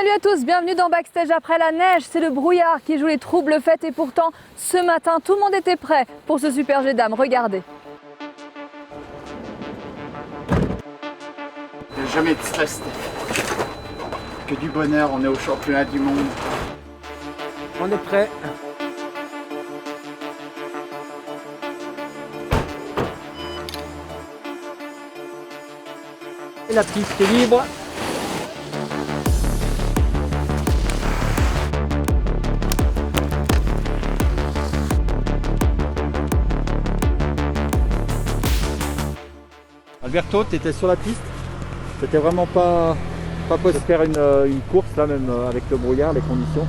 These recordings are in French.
Salut à tous, bienvenue dans Backstage après la neige. C'est le brouillard qui joue les troubles fêtes et pourtant, ce matin, tout le monde était prêt pour ce super jet d'âme. Regardez. Il n'y a jamais de stress, Steph. Que du bonheur, on est au championnat du monde. On est prêt. Et la piste est libre. Alberto, tu étais sur la piste. C'était vraiment pas possible de faire une course là, même avec le brouillard, les conditions.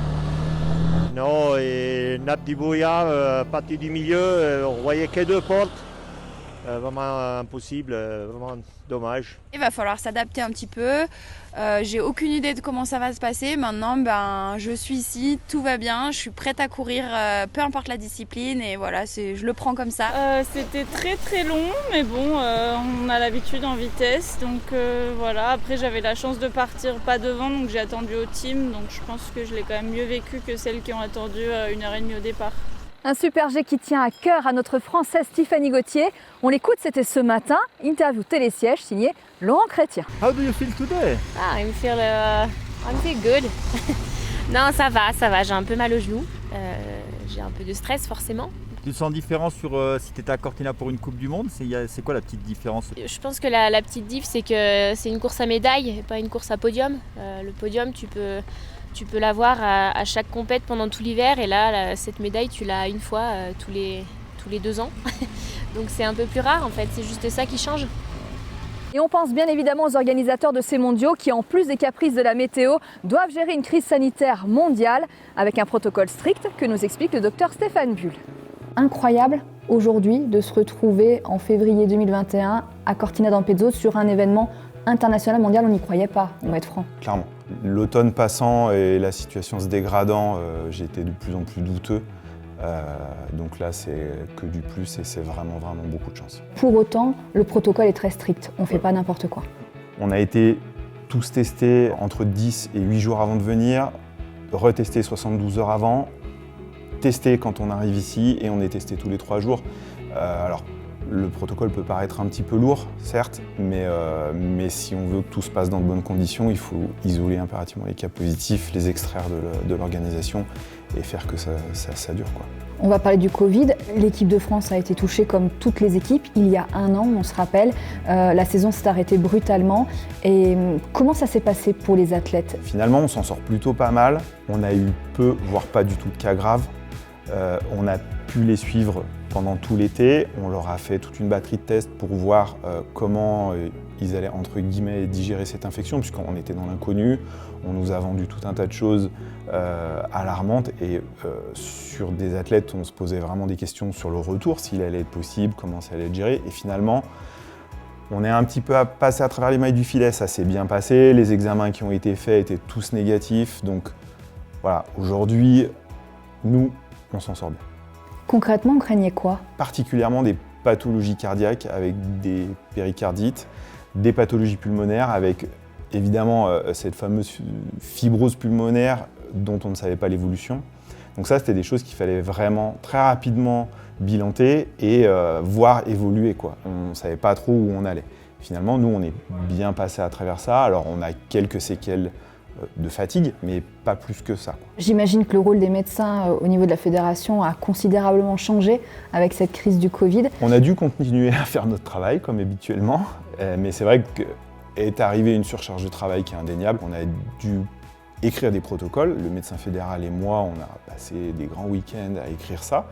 Non, et nappe du brouillard, partie du milieu, on voyait que deux portes. Vraiment impossible, vraiment dommage. Il va falloir s'adapter un petit peu. J'ai aucune idée de comment ça va se passer. Maintenant, je suis ici, tout va bien. Je suis prête à courir, peu importe la discipline. Et voilà, je le prends comme ça. C'était très très long, mais bon, on a l'habitude en vitesse. Donc voilà, après j'avais la chance de partir pas devant, donc j'ai attendu au team. Donc je pense que je l'ai quand même mieux vécu que celles qui ont attendu 1h30 au départ. Un super jet qui tient à cœur à notre Française Stéphanie Gauthier. On l'écoute, c'était ce matin. Interview télésiège signée Laurent Chrétien. How do you feel today? I feel good. Non, ça va. J'ai un peu mal au genou. J'ai un peu de stress forcément. Tu te sens différent sur si tu étais à Cortina pour une Coupe du Monde? C'est quoi la petite différence? Je pense que la petite diff, c'est que c'est une course à médaille et pas une course à podium. Le podium, tu peux l'avoir à chaque compète pendant tout l'hiver, et là, cette médaille, tu l'as une fois tous les 2 ans. Donc c'est un peu plus rare en fait, c'est juste ça qui change. Et on pense bien évidemment aux organisateurs de ces mondiaux qui, en plus des caprices de la météo, doivent gérer une crise sanitaire mondiale avec un protocole strict que nous explique le docteur Stéphane Bull. Incroyable aujourd'hui de se retrouver en février 2021 à Cortina d'Ampezzo sur un événement international mondial. On n'y croyait pas, on va être franc. Clairement. L'automne passant et la situation se dégradant, j'étais de plus en plus douteux. Donc là, c'est que du plus et c'est vraiment beaucoup de chance. Pour autant, le protocole est très strict. On ne fait pas n'importe quoi. On a été tous testés entre 10 et 8 jours avant de venir, retestés 72 heures avant, testés quand on arrive ici et on est testé tous les 3 jours. Alors, le protocole peut paraître un petit peu lourd, certes, mais si on veut que tout se passe dans de bonnes conditions, il faut isoler impérativement les cas positifs, les extraire de l'organisation et faire que ça dure, quoi. On va parler du Covid. L'équipe de France a été touchée comme toutes les équipes. Il y a 1 an, on se rappelle, la saison s'est arrêtée brutalement. Et comment ça s'est passé pour les athlètes? Finalement, on s'en sort plutôt pas mal. On a eu peu, voire pas du tout de cas graves. On a pu les suivre pendant tout l'été. On leur a fait toute une batterie de tests pour voir comment ils allaient, entre guillemets, digérer cette infection, puisqu'on était dans l'inconnu. On nous a vendu tout un tas de choses alarmantes et sur des athlètes, on se posait vraiment des questions sur le retour, s'il allait être possible, comment ça allait être géré. Et finalement, on est un petit peu passé à travers les mailles du filet, ça s'est bien passé. Les examens qui ont été faits étaient tous négatifs. Donc voilà, aujourd'hui, nous, on s'en sort bien. Concrètement, on craignait quoi? Particulièrement des pathologies cardiaques avec des péricardites, des pathologies pulmonaires avec évidemment cette fameuse fibrose pulmonaire dont on ne savait pas l'évolution. Donc ça, c'était des choses qu'il fallait vraiment très rapidement bilanter et voir évoluer, quoi. On ne savait pas trop où on allait. Finalement, nous, on est bien passé à travers ça. Alors, on a quelques séquelles de fatigue, mais pas plus que ça, quoi. J'imagine que le rôle des médecins au niveau de la fédération a considérablement changé avec cette crise du Covid. On a dû continuer à faire notre travail, comme habituellement, mais c'est vrai qu'est arrivée une surcharge de travail qui est indéniable. On a dû écrire des protocoles. Le médecin fédéral et moi, on a passé des grands week-ends à écrire ça.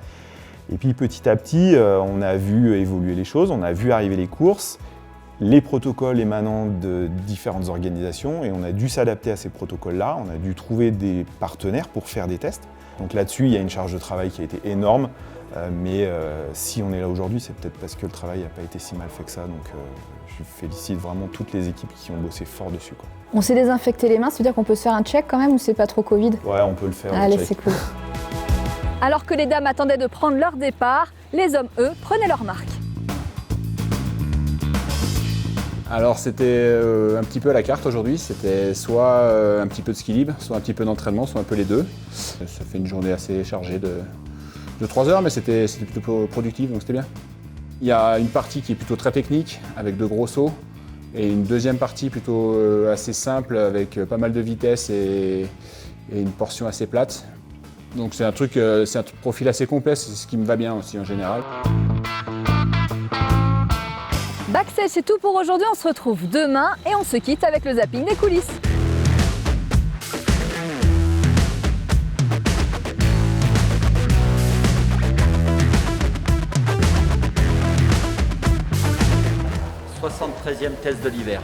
Et puis petit à petit, on a vu évoluer les choses, on a vu arriver les courses, les protocoles émanant de différentes organisations, et on a dû s'adapter à ces protocoles-là. On a dû trouver des partenaires pour faire des tests. Donc là-dessus, il y a une charge de travail qui a été énorme, mais si on est là aujourd'hui, c'est peut-être parce que le travail n'a pas été si mal fait que ça. Donc je félicite vraiment toutes les équipes qui ont bossé fort dessus, quoi. On s'est désinfecté les mains, ça veut dire qu'on peut se faire un check quand même, ou c'est pas trop Covid? Ouais, on peut le faire. Allez, c'est cool. Alors que les dames attendaient de prendre leur départ, les hommes, eux, prenaient leur marque. Alors c'était un petit peu à la carte aujourd'hui, c'était soit un petit peu de ski libre, soit un petit peu d'entraînement, soit un peu les deux. Ça fait une journée assez chargée de 3 heures, mais c'était plutôt productif, donc c'était bien. Il y a une partie qui est plutôt très technique, avec de gros sauts, et une deuxième partie plutôt assez simple, avec pas mal de vitesse et une portion assez plate. Donc c'est un profil assez complet, c'est ce qui me va bien aussi en général. Backstage, c'est tout pour aujourd'hui. On se retrouve demain et on se quitte avec le zapping des coulisses. « 73e test de l'hiver.